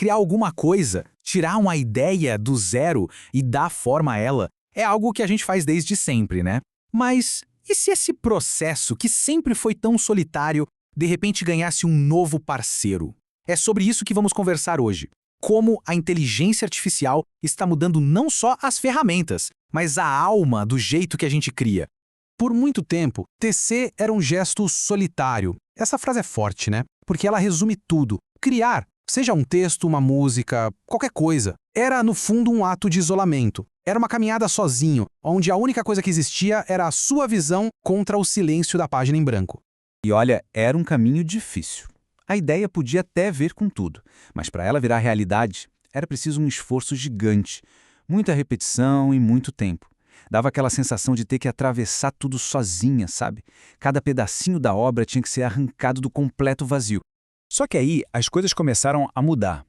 Criar alguma coisa, tirar uma ideia do zero e dar forma a ela, é algo que a gente faz desde sempre, né? Mas e se esse processo, que sempre foi tão solitário, de repente ganhasse um novo parceiro? É sobre isso que vamos conversar hoje. Como a inteligência artificial está mudando não só as ferramentas, mas a alma do jeito que a gente cria. Por muito tempo, tecer era um gesto solitário. Essa frase é forte, né? Porque ela resume tudo. Criar, seja um texto, uma música, qualquer coisa, era no fundo um ato de isolamento. Era uma caminhada sozinho, onde a única coisa que existia era a sua visão contra o silêncio da página em branco. E olha, era um caminho difícil. A ideia podia até ver com tudo, mas para ela virar realidade, era preciso um esforço gigante, muita repetição e muito tempo. Dava aquela sensação de ter que atravessar tudo sozinha, sabe? Cada pedacinho da obra tinha que ser arrancado do completo vazio. Só que aí as coisas começaram a mudar.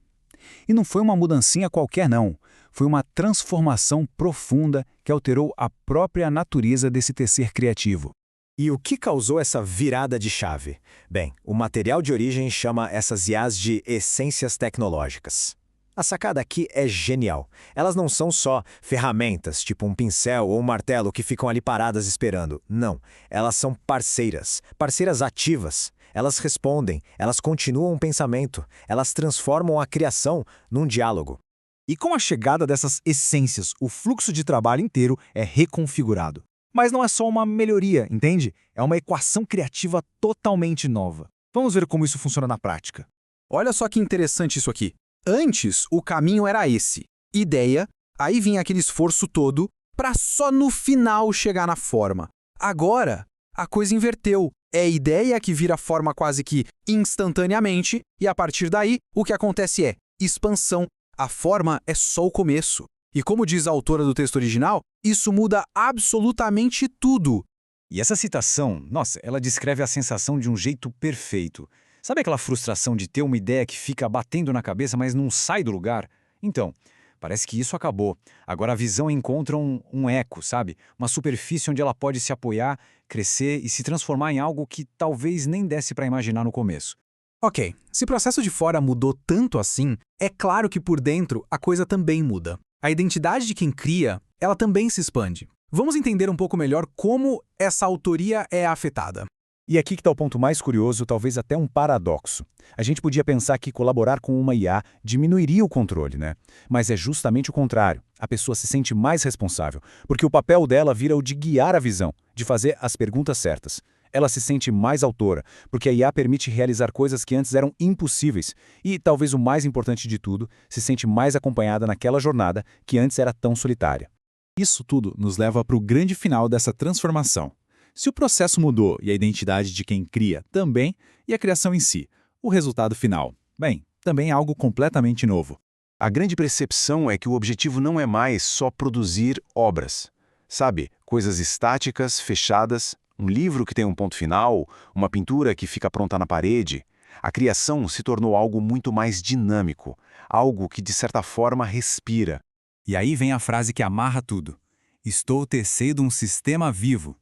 E não foi uma mudancinha qualquer, não. Foi uma transformação profunda que alterou a própria natureza desse tecer criativo. E o que causou essa virada de chave? Bem, o material de origem chama essas IAs de essências tecnológicas. A sacada aqui é genial. Elas não são só ferramentas, tipo um pincel ou um martelo que ficam ali paradas esperando. Não, elas são parceiras, parceiras ativas. Elas respondem, elas continuam o pensamento, elas transformam a criação num diálogo. E com a chegada dessas essências, o fluxo de trabalho inteiro é reconfigurado. Mas não é só uma melhoria, entende? É uma equação criativa totalmente nova. Vamos ver como isso funciona na prática. Olha só que interessante isso aqui. Antes, o caminho era esse. Ideia, aí vinha aquele esforço todo para só no final chegar na forma. Agora, a coisa inverteu. É ideia que vira forma quase que instantaneamente e a partir daí, o que acontece é expansão. A forma é só o começo. E como diz a autora do texto original, isso muda absolutamente tudo. E essa citação, nossa, ela descreve a sensação de um jeito perfeito. Sabe aquela frustração de ter uma ideia que fica batendo na cabeça, mas não sai do lugar? Então, parece que isso acabou. Agora a visão encontra um eco, sabe? Uma superfície onde ela pode se apoiar, crescer e se transformar em algo que talvez nem desse para imaginar no começo. Ok, se o processo de fora mudou tanto assim, é claro que por dentro a coisa também muda. A identidade de quem cria, ela também se expande. Vamos entender um pouco melhor como essa autoria é afetada. E aqui que está o ponto mais curioso, talvez até um paradoxo. A gente podia pensar que colaborar com uma IA diminuiria o controle, né? Mas é justamente o contrário. A pessoa se sente mais responsável, porque o papel dela vira o de guiar a visão, de fazer as perguntas certas. Ela se sente mais autora, porque a IA permite realizar coisas que antes eram impossíveis. E, talvez o mais importante de tudo, se sente mais acompanhada naquela jornada que antes era tão solitária. Isso tudo nos leva para o grande final dessa transformação. Se o processo mudou e a identidade de quem cria também, e a criação em si, o resultado final, bem, também é algo completamente novo. A grande percepção é que o objetivo não é mais só produzir obras. Sabe, coisas estáticas, fechadas, um livro que tem um ponto final, uma pintura que fica pronta na parede. A criação se tornou algo muito mais dinâmico, algo que de certa forma respira. E aí vem a frase que amarra tudo. Estou tecendo um sistema vivo.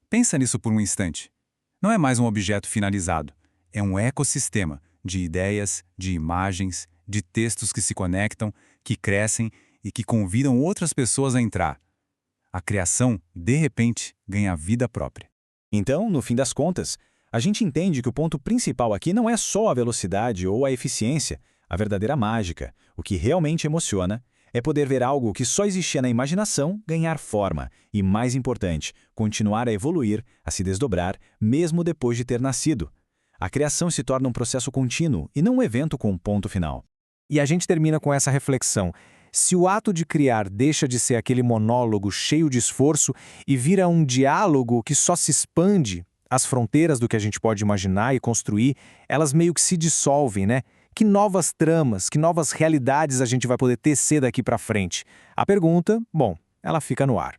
Pensa nisso por um instante. Não é mais um objeto finalizado. É um ecossistema de ideias, de imagens, de textos que se conectam, que crescem e que convidam outras pessoas a entrar. A criação, de repente, ganha vida própria. Então, no fim das contas, a gente entende que o ponto principal aqui não é só a velocidade ou a eficiência, a verdadeira mágica. O que realmente emociona é poder ver algo que só existia na imaginação ganhar forma e, mais importante, continuar a evoluir, a se desdobrar, mesmo depois de ter nascido. A criação se torna um processo contínuo e não um evento com um ponto final. E a gente termina com essa reflexão. Se o ato de criar deixa de ser aquele monólogo cheio de esforço e vira um diálogo que só se expande, as fronteiras do que a gente pode imaginar e construir, elas meio que se dissolvem, né? Que novas tramas, que novas realidades a gente vai poder tecer daqui para frente? A pergunta, bom, ela fica no ar.